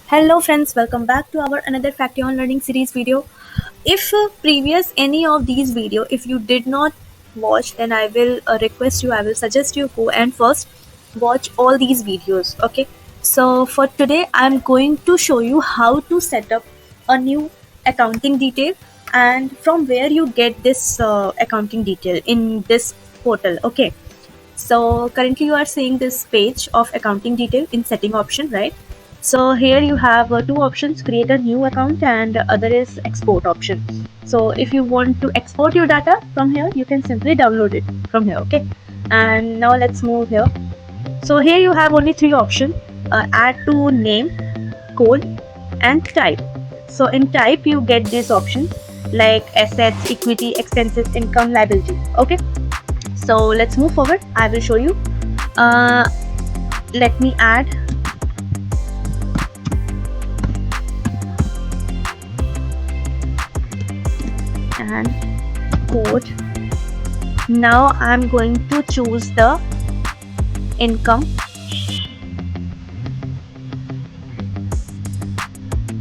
Hello friends, welcome back to our another Faction Learning series video. If previous any of these video, if you did not watch, then I will request you, I will suggest you go and first watch all these videos. Okay, so for today I'm going to show you how to set up a new accounting detail and from where you get this accounting detail in this portal. Okay, so currently you are seeing this page of accounting detail in setting option, right? So here you have two options, create a new account and other is export option. So if you want to export your data from here, you can simply download it from here. Okay, and now let's move here. So here you have only three options, add to name, code and type. So in type you get this option like assets, equity, expenses, income, liability. Okay, so let's move forward. I will show you. Let me add and code. Now I'm going to choose the income.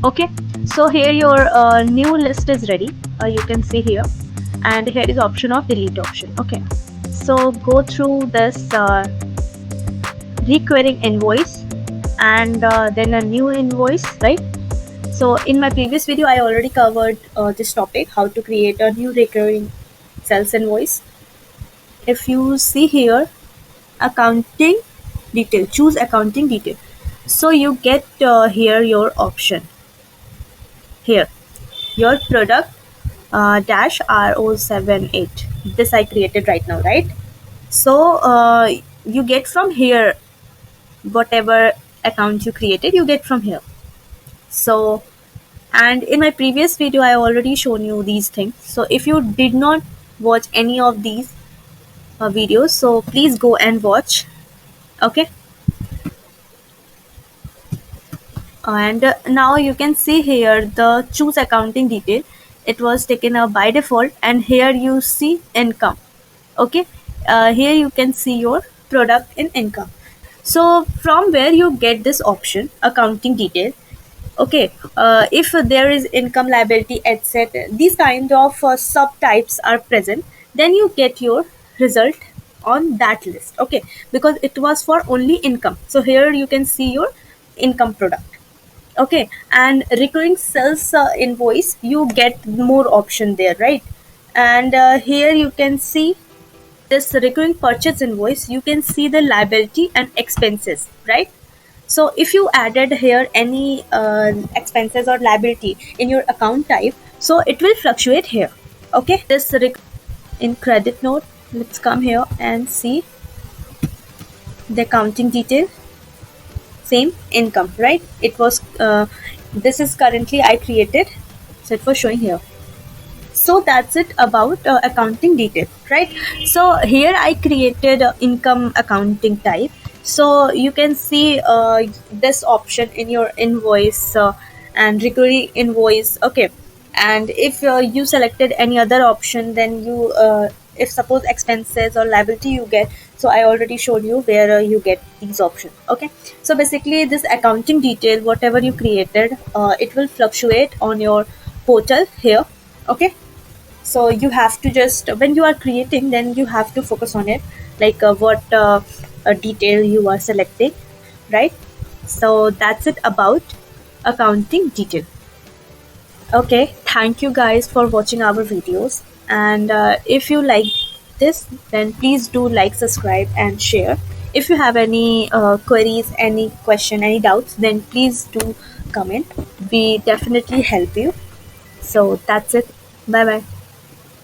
Okay, so here your new list is ready. You can see here, and here is option of delete option. Okay, so go through this recurring invoice and then a new invoice, right? So in my previous video I already covered this topic, how to create a new recurring sales invoice. If you see here, accounting detail, choose accounting detail. So you get here your option here, your product dash RO78. This I created right now, right? So you get from here whatever account you created, you get from here. So, and in my previous video I already shown you these things. So if you did not watch any of these videos, so please go and watch. Okay, and now you can see here the choose accounting detail. It was taken up by default, and here you see income. Okay, here you can see your product in income. So from where you get this option accounting detail. Okay, if there is income, liability, etc., these kind of subtypes are present, then you get your result on that list. Okay, because it was for only income, so here you can see your income product. Okay, and recurring sales invoice, you get more option there, right? And here you can see this recurring purchase invoice, you can see the liability and expenses, right? So if you added here any expenses or liability in your account type, so it will fluctuate here. Okay, this in credit note, let's come here and see the accounting detail. Same income, right? It was this is currently I created, so it was showing here. So that's it about accounting detail, right? So here I created income accounting type. So you can see this option in your invoice and recurring invoice. Okay, and if you selected any other option, then you if suppose expenses or liability you get, so I already showed you where you get these options. Okay, so basically this accounting detail, whatever you created, it will fluctuate on your portal here. Okay, so you have to just, when you are creating, then you have to focus on it, like what detail you are selecting, right? So that's it about accounting detail. Okay, thank you guys for watching our videos, and if you like this, then please do like, subscribe and share. If you have any queries, any question, any doubts, then please do comment. We definitely help you. So that's it. Bye bye.